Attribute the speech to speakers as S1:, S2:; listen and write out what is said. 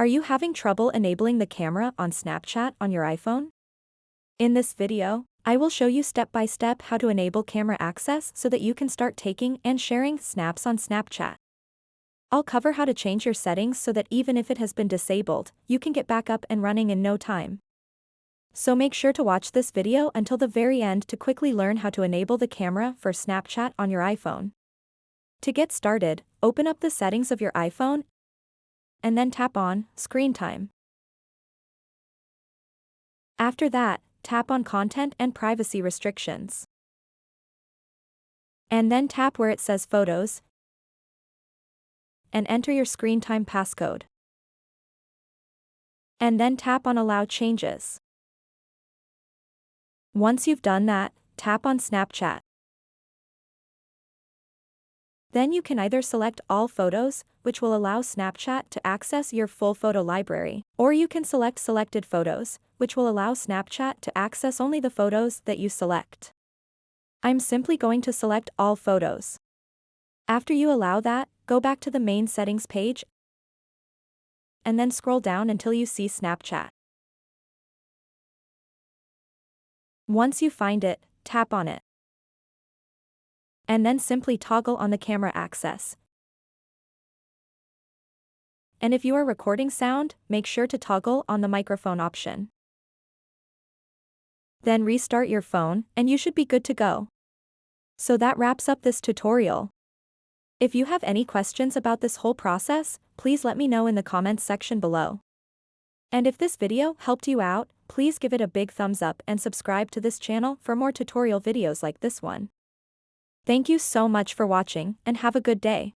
S1: Are you having trouble enabling the camera on Snapchat on your iPhone? In this video, I will show you step by step how to enable camera access so that you can start taking and sharing snaps on Snapchat. I'll cover how to change your settings so that even if it has been disabled, you can get back up and running in no time. So make sure to watch this video until the very end to quickly learn how to enable the camera for Snapchat on your iPhone. To get started, open up the settings of your iPhone and then tap on Screen Time. After that, tap on Content and Privacy Restrictions. And then tap where it says Photos and enter your screen time passcode. And then tap on Allow Changes. Once you've done that, tap on Snapchat. Then you can either select All Photos, which will allow Snapchat to access your full photo library, or you can select Selected Photos, which will allow Snapchat to access only the photos that you select. I'm simply going to select All Photos. After you allow that, go back to the main settings page and then scroll down until you see Snapchat. Once you find it, tap on it. And then simply toggle on the camera access. And if you are recording sound, make sure to toggle on the microphone option. Then restart your phone, and you should be good to go. So that wraps up this tutorial. If you have any questions about this whole process, please let me know in the comments section below. And if this video helped you out, please give it a big thumbs up and subscribe to this channel for more tutorial videos like this one. Thank you so much for watching, and have a good day.